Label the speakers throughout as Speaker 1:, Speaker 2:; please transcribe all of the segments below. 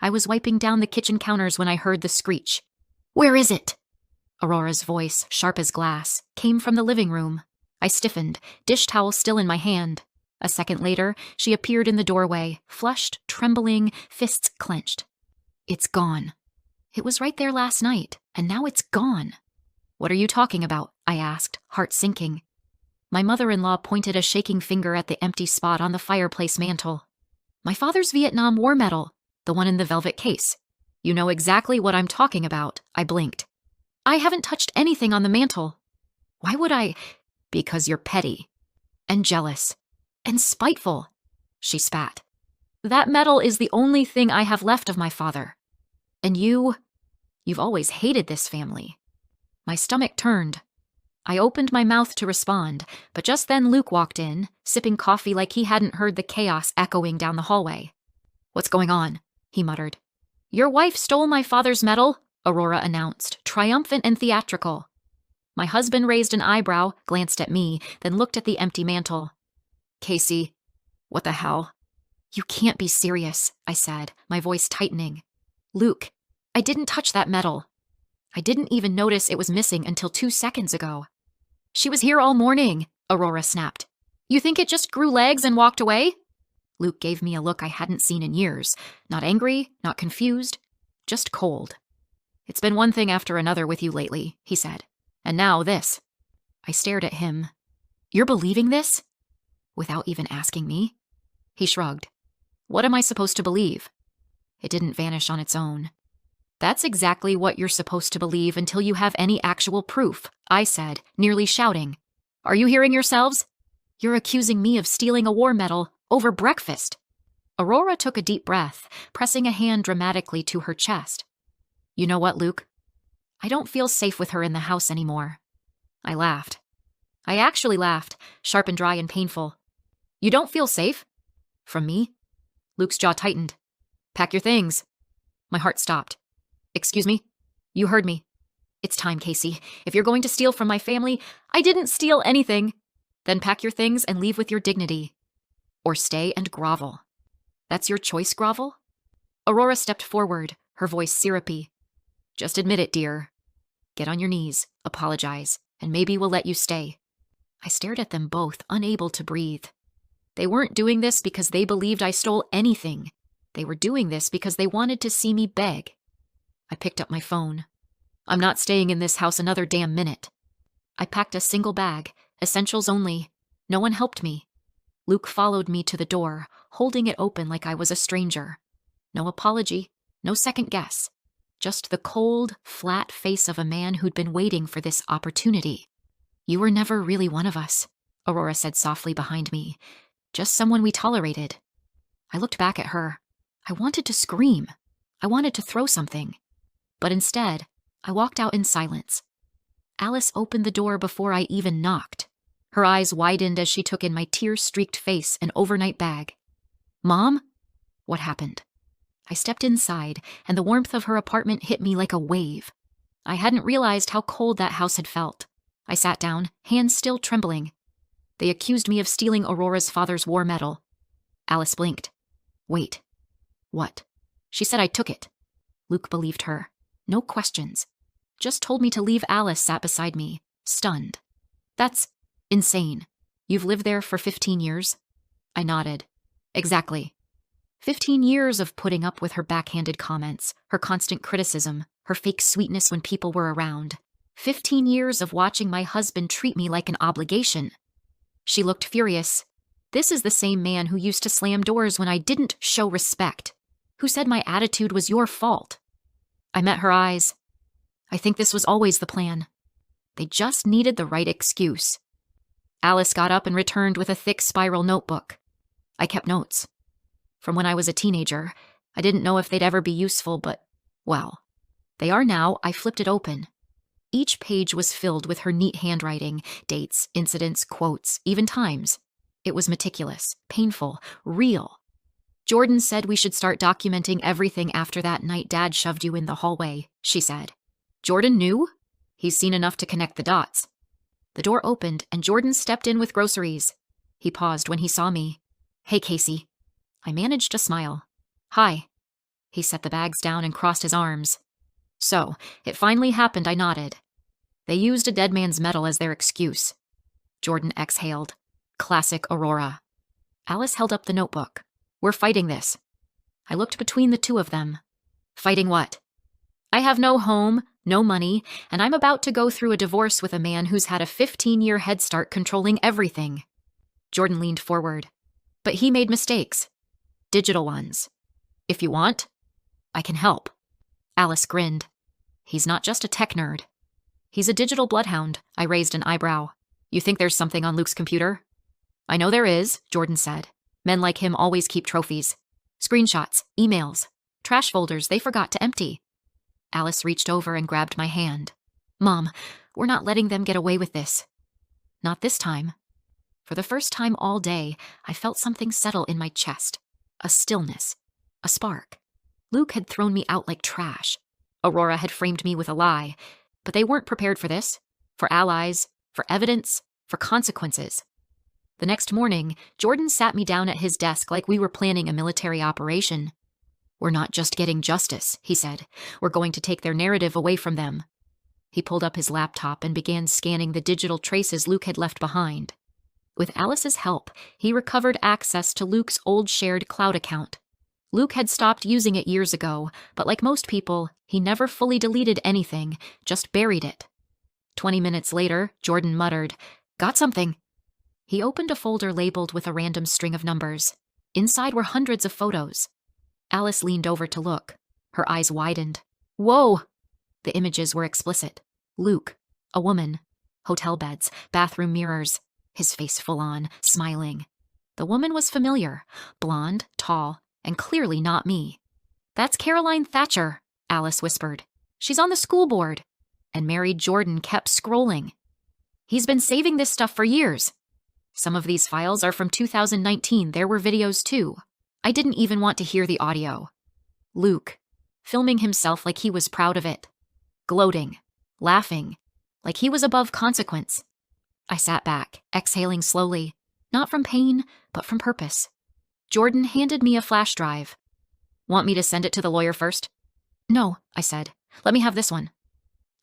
Speaker 1: I was wiping down the kitchen counters when I heard the screech. "Where is it?" Aurora's voice, sharp as glass, came from the living room. I stiffened, dish towel still in my hand. A second later, she appeared in the doorway, flushed, trembling, fists clenched. "It's gone. It was right there last night, and now it's gone." "What are you talking about?" I asked, heart sinking. My mother-in-law pointed a shaking finger at the empty spot on the fireplace mantel. "My father's Vietnam War medal, the one in the velvet case. You know exactly what I'm talking about," I blinked. "I haven't touched anything on the mantel." "Why would I?" "Because you're petty. And jealous. And spiteful." She spat. "That medal is the only thing I have left of my father. And you've always hated this family." My stomach turned. I opened my mouth to respond, but just then Luke walked in, sipping coffee like he hadn't heard the chaos echoing down the hallway. "What's going on?" he muttered. "Your wife stole my father's medal," Aurora announced, triumphant and theatrical. My husband raised an eyebrow, glanced at me, then looked at the empty mantel. "Casey, what the hell?" "You can't be serious," I said, my voice tightening. "Luke, I didn't touch that medal. I didn't even notice it was missing until 2 seconds ago." "She was here all morning," Aurora snapped. "You think it just grew legs and walked away?" Luke gave me a look I hadn't seen in years. Not angry, not confused, just cold. "It's been one thing after another with you lately," he said. "And now this." I stared at him. "You're believing this?" "Without even asking me?" He shrugged. "What am I supposed to believe?" It didn't vanish on its own. "That's exactly what you're supposed to believe until you have any actual proof," I said, nearly shouting. "Are you hearing yourselves? You're accusing me of stealing a war medal over breakfast." Aurora took a deep breath, pressing a hand dramatically to her chest. "You know what, Luke? I don't feel safe with her in the house anymore." I laughed. I actually laughed, sharp and dry and painful. "You don't feel safe? From me?" Luke's jaw tightened. "Pack your things." My heart stopped. "Excuse me? You heard me. It's time, Casey. If you're going to steal from my family, I didn't steal anything. Then pack your things and leave with your dignity. Or stay and grovel." "That's your choice, grovel?" Aurora stepped forward, her voice syrupy. "Just admit it, dear. Get on your knees, apologize, and maybe we'll let you stay." I stared at them both, unable to breathe. They weren't doing this because they believed I stole anything. They were doing this because they wanted to see me beg. I picked up my phone. I'm not staying in this house another damn minute. I packed a single bag, essentials only. No one helped me. Luke followed me to the door, holding it open like I was a stranger. No apology, no second guess. Just the cold, flat face of a man who'd been waiting for this opportunity. "You were never really one of us," Aurora said softly behind me. "Just someone we tolerated." I looked back at her. I wanted to scream. I wanted to throw something. But instead, I walked out in silence. Alice opened the door before I even knocked. Her eyes widened as she took in my tear-streaked face and overnight bag. "Mom?" What happened? I stepped inside, and the warmth of her apartment hit me like a wave. I hadn't realized how cold that house had felt. I sat down, hands still trembling. "They accused me of stealing Aurora's father's war medal." Alice blinked. "Wait. What?" She said I took it. Luke believed her. No questions. Just told me to leave. Alice sat beside me, stunned. "That's insane. You've lived there for 15 years? I nodded. "Exactly. 15 years of putting up with her backhanded comments, her constant criticism, her fake sweetness when people were around. 15 years of watching my husband treat me like an obligation." She looked furious. "This is the same man who used to slam doors when I didn't show respect, who said my attitude was your fault." I met her eyes. "I think this was always the plan. They just needed the right excuse." Alice got up and returned with a thick spiral notebook. I kept notes. From when I was a teenager, I didn't know if they'd ever be useful, but, well, they are now. I flipped it open. Each page was filled with her neat handwriting, dates, incidents, quotes, even times. It was meticulous, painful, real. "Jordan said we should start documenting everything after that night Dad shoved you in the hallway," she said. "Jordan knew? He's seen enough to connect the dots." The door opened, and Jordan stepped in with groceries. He paused when he saw me. "Hey, Casey." I managed a smile. "Hi." He set the bags down and crossed his arms. So, it finally happened, I nodded. They used a dead man's medal as their excuse. Jordan exhaled. Classic Aurora. Alice held up the notebook. We're fighting this. I looked between the two of them. Fighting what? I have no home, no money, and I'm about to go through a divorce with a man who's had a 15-year head start controlling everything. Jordan leaned forward. But he made mistakes. Digital ones. If you want, I can help. Alice grinned. He's not just a tech nerd. He's a digital bloodhound. I raised an eyebrow. You think there's something on Luke's computer? I know there is, Jordan said. Men like him always keep trophies. Screenshots, emails, trash folders they forgot to empty. Alice reached over and grabbed my hand. Mom, we're not letting them get away with this. Not this time. For the first time all day, I felt something settle in my chest. A stillness. A spark. Luke had thrown me out like trash. Aurora had framed me with a lie. But they weren't prepared for this. For allies. For evidence. For consequences. The next morning, Jordan sat me down at his desk like we were planning a military operation. We're not just getting justice, he said. We're going to take their narrative away from them. He pulled up his laptop and began scanning the digital traces Luke had left behind. With Alice's help, he recovered access to Luke's old shared cloud account. Luke had stopped using it years ago, but like most people, he never fully deleted anything, just buried it. 20 minutes later, Jordan muttered, Got something. He opened a folder labeled with a random string of numbers. Inside were hundreds of photos. Alice leaned over to look. Her eyes widened. Whoa! The images were explicit. Luke, a woman, hotel beds, bathroom mirrors, his face full on, smiling. The woman was familiar, blonde, tall, and clearly not me. That's Caroline Thatcher, Alice whispered. She's on the school board. And Mary Jordan kept scrolling. He's been saving this stuff for years. Some of these files are from 2019. There were videos too. I didn't even want to hear the audio. Luke, filming himself like he was proud of it. Gloating, laughing, like he was above consequence. I sat back, exhaling slowly, not from pain, but from purpose. Jordan handed me a flash drive. Want me to send it to the lawyer first? No, I said. Let me have this one.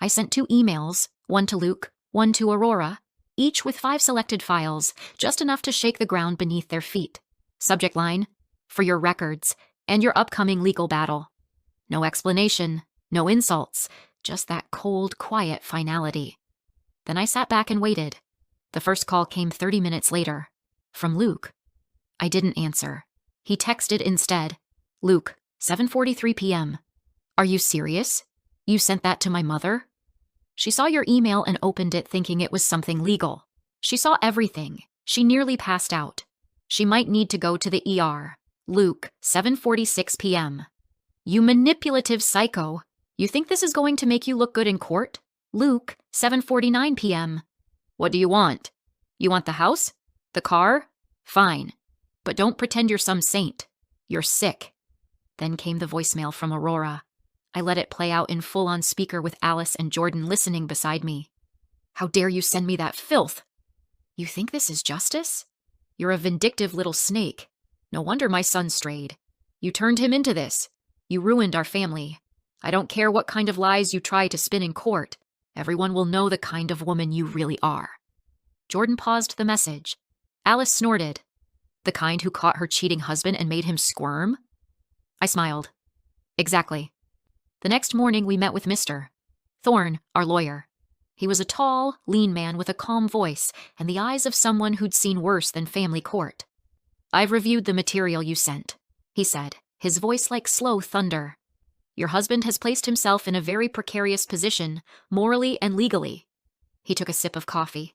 Speaker 1: I sent 2 emails, one to Luke, one to Aurora, each with 5 selected files, just enough to shake the ground beneath their feet. Subject line, for your records, and your upcoming legal battle. No explanation, no insults, just that cold, quiet finality. Then I sat back and waited. The first call came 30 minutes later. From Luke. I didn't answer. He texted instead. Luke, 7:43 p.m. Are you serious? You sent that to my mother? She saw your email and opened it thinking it was something legal. She saw everything. She nearly passed out. She might need to go to the ER. Luke, 7:46 p.m. You manipulative psycho. You think this is going to make you look good in court? Luke, 7:49 p.m. What do you want? You want the house? The car? Fine. But don't pretend you're some saint. You're sick. Then came the voicemail from Aurora. I let it play out in full-on speaker with Alice and Jordan listening beside me. How dare you send me that filth? You think this is justice? You're a vindictive little snake. No wonder my son strayed. You turned him into this. You ruined our family. I don't care what kind of lies you try to spin in court. Everyone will know the kind of woman you really are. Jordan paused the message. Alice snorted. The kind who caught her cheating husband and made him squirm? I smiled. Exactly. The next morning we met with Mr. Thorne, our lawyer. He was a tall, lean man with a calm voice and the eyes of someone who'd seen worse than family court. I've reviewed the material you sent, he said, his voice like slow thunder. Your husband has placed himself in a very precarious position, morally and legally. He took a sip of coffee.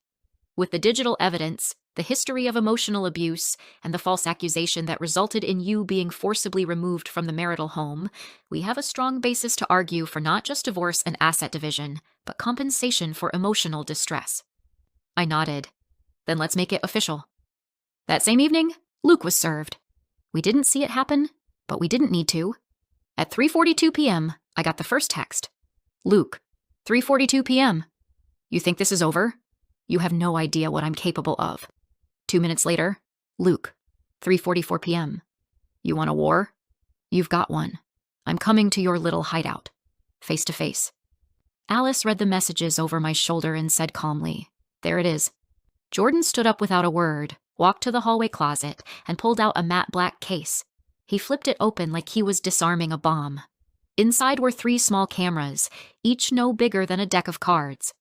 Speaker 1: With the digital evidence, the history of emotional abuse, and the false accusation that resulted in you being forcibly removed from the marital home, we have a strong basis to argue for not just divorce and asset division, but compensation for emotional distress. I nodded. Then let's make it official. That same evening, Luke was served. We didn't see it happen, but we didn't need to. At 3:42 p.m., I got the first text. Luke, 3:42 p.m. You think this is over? You have no idea what I'm capable of. 2 minutes later, Luke, 3:44 p.m. You want a war? You've got one. I'm coming to your little hideout. Face to face. Alice read the messages over my shoulder and said calmly, There it is. Jordan stood up without a word, walked to the hallway closet, and pulled out a matte black case. He flipped it open like he was disarming a bomb. Inside were 3 small cameras, each no bigger than a deck of cards.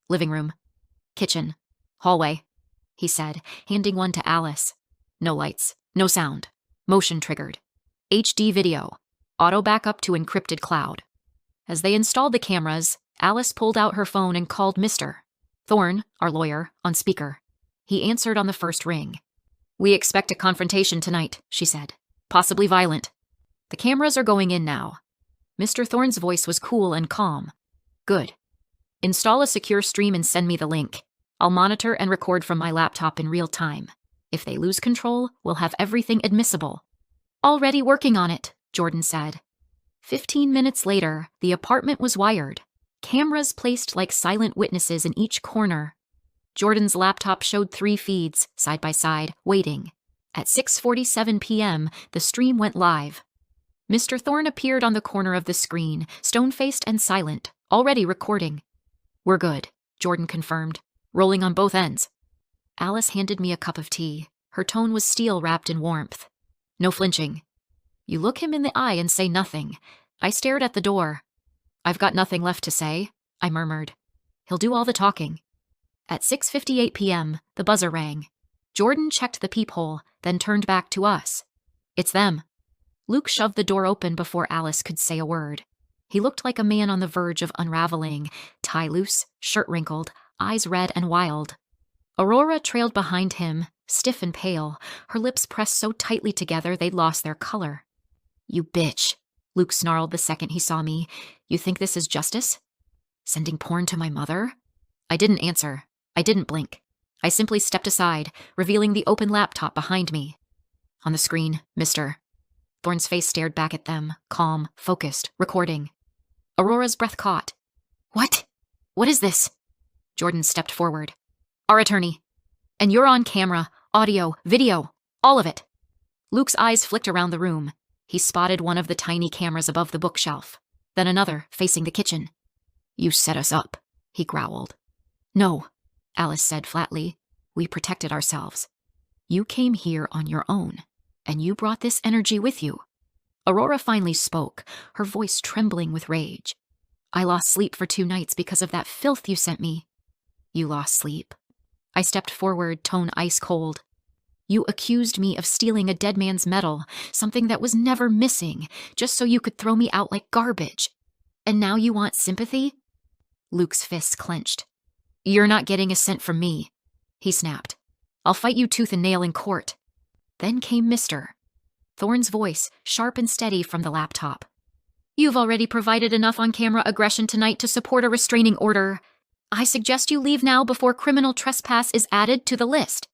Speaker 1: Living room. Kitchen. Hallway, he said, handing one to Alice. No lights. No sound. Motion triggered. HD video. Auto backup to encrypted cloud. As they installed the cameras, Alice pulled out her phone and called Mr. Thorne, our lawyer, on speaker. He answered on the first ring. We expect a confrontation tonight, she said. Possibly violent. The cameras are going in now. Mr. Thorne's voice was cool and calm. Good. Install a secure stream and send me the link. I'll monitor and record from my laptop in real time. If they lose control, we'll have everything admissible. Already working on it, Jordan said. 15 minutes later, the apartment was wired. Cameras placed like silent witnesses in each corner. Jordan's laptop showed 3 feeds, side by side, waiting. At 6:47 p.m., the stream went live. Mr. Thorne appeared on the corner of the screen, stone-faced and silent, already recording. We're good, Jordan confirmed, rolling on both ends. Alice handed me a cup of tea. Her tone was steel wrapped in warmth. No flinching. You look him in the eye and say nothing. I stared at the door. I've got nothing left to say, I murmured. He'll do all the talking. At 6:58 p.m., the buzzer rang. Jordan checked the peephole, then turned back to us. It's them. Luke shoved the door open before Alice could say a word. He looked like a man on the verge of unraveling, tie loose, shirt wrinkled, eyes red and wild. Aurora trailed behind him, stiff and pale, her lips pressed so tightly together they'd lost their color. You bitch, Luke snarled the second he saw me. You think this is justice? Sending porn to my mother? I didn't answer. I didn't blink. I simply stepped aside, revealing the open laptop behind me. On the screen, Mr. Thorne's face stared back at them, calm, focused, recording. Aurora's breath caught. What? What is this? Jordan stepped forward. Our attorney. And you're on camera, audio, video, all of it. Luke's eyes flicked around the room. He spotted one of the tiny cameras above the bookshelf, then another facing the kitchen. You set us up, he growled. No, Alice said flatly. We protected ourselves. You came here on your own, and you brought this energy with you. Aurora finally spoke, her voice trembling with rage. I lost sleep for 2 nights because of that filth you sent me. You lost sleep. I stepped forward, tone ice cold. You accused me of stealing a dead man's medal, something that was never missing, just so you could throw me out like garbage. And now you want sympathy? Luke's fists clenched. You're not getting a cent from me, he snapped. I'll fight you tooth and nail in court. Then came Mr. Thorne's voice, sharp and steady from the laptop. You've already provided enough on-camera aggression tonight to support a restraining order. I suggest you leave now before criminal trespass is added to the list.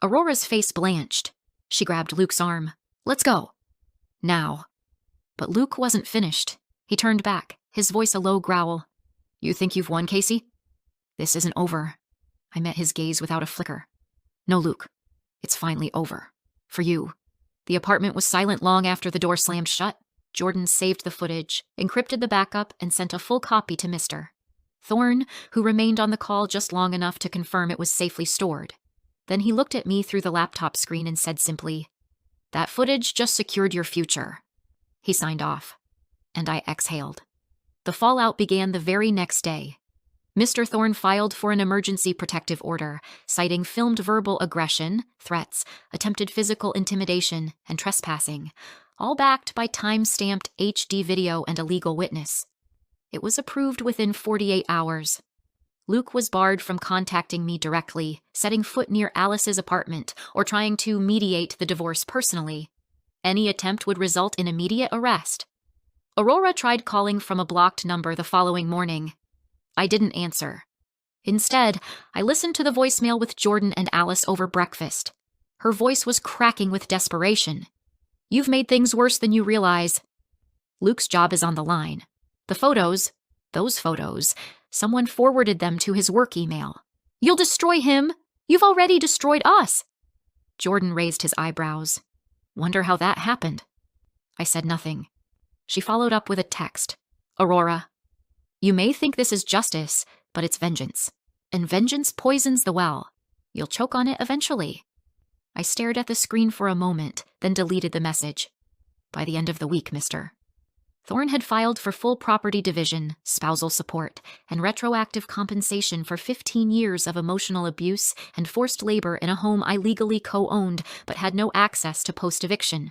Speaker 1: Aurora's face blanched. She grabbed Luke's arm. Let's go. Now. But Luke wasn't finished. He turned back, his voice a low growl. You think you've won, Casey? This isn't over. I met his gaze without a flicker. No, Luke. It's finally over. For you. The apartment was silent long after the door slammed shut. Jordan saved the footage, encrypted the backup, and sent a full copy to Mr. Thorne, who remained on the call just long enough to confirm it was safely stored. Then he looked at me through the laptop screen and said simply, That footage just secured your future. He signed off, and I exhaled. The fallout began the very next day. Mr. Thorne filed for an emergency protective order, citing filmed verbal aggression, threats, attempted physical intimidation, and trespassing, all backed by time-stamped HD video and a legal witness. It was approved within 48 hours. Luke was barred from contacting me directly, setting foot near Alice's apartment, or trying to mediate the divorce personally. Any attempt would result in immediate arrest. Aurora tried calling from a blocked number the following morning. I didn't answer. Instead, I listened to the voicemail with Jordan and Alice over breakfast. Her voice was cracking with desperation. You've made things worse than you realize. Luke's job is on the line. The photos, those photos, someone forwarded them to his work email. You'll destroy him. You've already destroyed us. Jordan raised his eyebrows. Wonder how that happened. I said nothing. She followed up with a text. Aurora, you may think this is justice, but it's vengeance. And vengeance poisons the well. You'll choke on it eventually. I stared at the screen for a moment, then deleted the message. By the end of the week, mister. Thorne had filed for full property division, spousal support, and retroactive compensation for 15 years of emotional abuse and forced labor in a home I legally co-owned but had no access to post-eviction.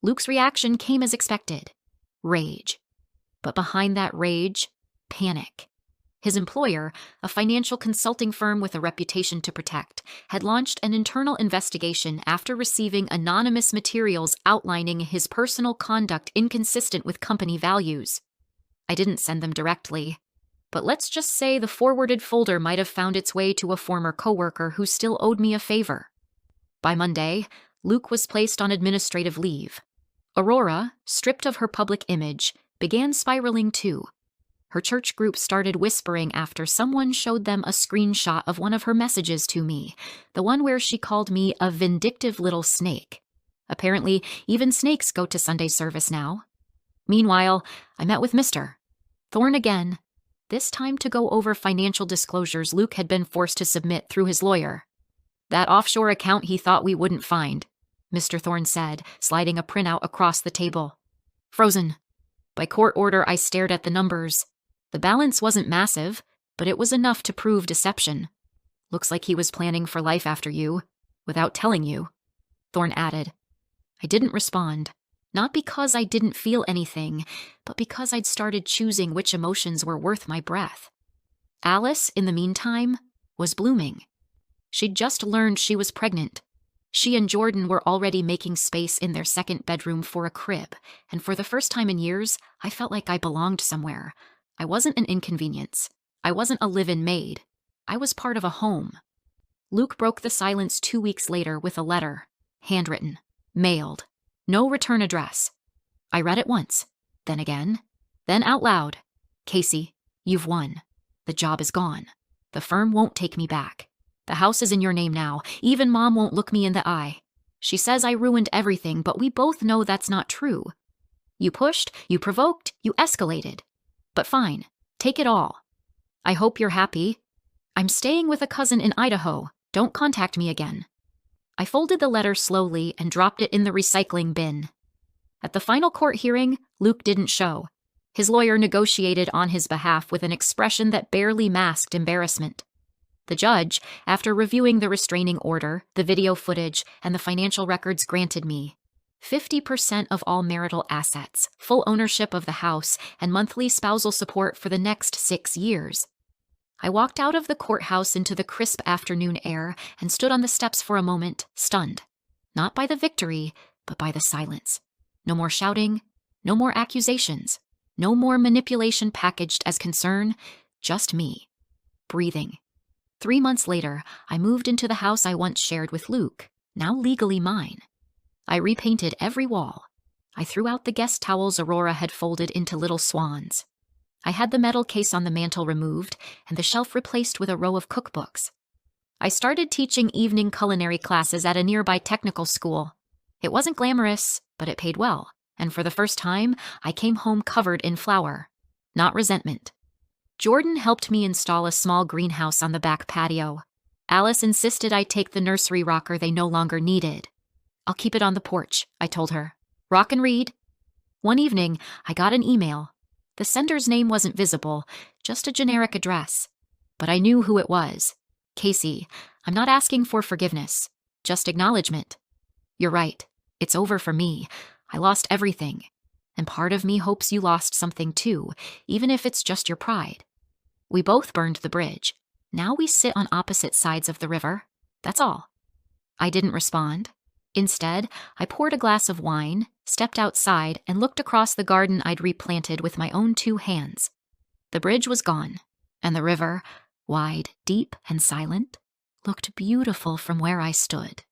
Speaker 1: Luke's reaction came as expected. Rage. But behind that rage, panic. His employer, a financial consulting firm with a reputation to protect, had launched an internal investigation after receiving anonymous materials outlining his personal conduct inconsistent with company values. I didn't send them directly, but let's just say the forwarded folder might have found its way to a former coworker who still owed me a favor. By Monday, Luke was placed on administrative leave. Aurora, stripped of her public image, began spiraling too. Her church group started whispering after someone showed them a screenshot of one of her messages to me, the one where she called me a vindictive little snake. Apparently, even snakes go to Sunday service now. Meanwhile, I met with Mr. Thorne again, this time to go over financial disclosures Luke had been forced to submit through his lawyer. That offshore account he thought we wouldn't find, Mr. Thorne said, sliding a printout across the table. Frozen. By court order, I stared at the numbers. The balance wasn't massive, but it was enough to prove deception. Looks like he was planning for life after you, without telling you, Thorne added. I didn't respond, not because I didn't feel anything, but because I'd started choosing which emotions were worth my breath. Alice, in the meantime, was blooming. She'd just learned she was pregnant. She and Jordan were already making space in their second bedroom for a crib, and for the first time in years, I felt like I belonged somewhere. I wasn't an inconvenience. I wasn't a live-in maid. I was part of a home. Luke broke the silence 2 weeks later with a letter, handwritten, mailed, no return address. I read it once, then again, then out loud. Casey, you've won. The job is gone. The firm won't take me back. The house is in your name now. Even Mom won't look me in the eye. She says I ruined everything, but we both know that's not true. You pushed, you provoked, you escalated. But fine, take it all. I hope you're happy. I'm staying with a cousin in Idaho. Don't contact me again. I folded the letter slowly and dropped it in the recycling bin. At the final court hearing, Luke didn't show. His lawyer negotiated on his behalf with an expression that barely masked embarrassment. The judge, after reviewing the restraining order, the video footage, and the financial records granted me 50% of all marital assets, full ownership of the house, and monthly spousal support for the next 6 years. I walked out of the courthouse into the crisp afternoon air and stood on the steps for a moment, stunned. Not by the victory, but by the silence. No more shouting, no more accusations, no more manipulation packaged as concern, just me, breathing. 3 months later, I moved into the house I once shared with Luke, now legally mine. I repainted every wall. I threw out the guest towels Aurora had folded into little swans. I had the metal case on the mantel removed and the shelf replaced with a row of cookbooks. I started teaching evening culinary classes at a nearby technical school. It wasn't glamorous, but it paid well, and for the first time, I came home covered in flour. Not resentment. Jordan helped me install a small greenhouse on the back patio. Alice insisted I take the nursery rocker they no longer needed. I'll keep it on the porch, I told her. Rock and read. One evening, I got an email. The sender's name wasn't visible, just a generic address. But I knew who it was. Casey, I'm not asking for forgiveness, just acknowledgement. You're right. It's over for me. I lost everything. And part of me hopes you lost something too, even if it's just your pride. We both burned the bridge. Now we sit on opposite sides of the river. That's all. I didn't respond. Instead, I poured a glass of wine, stepped outside, and looked across the garden I'd replanted with my own 2 hands. The bridge was gone, and the river, wide, deep, and silent, looked beautiful from where I stood.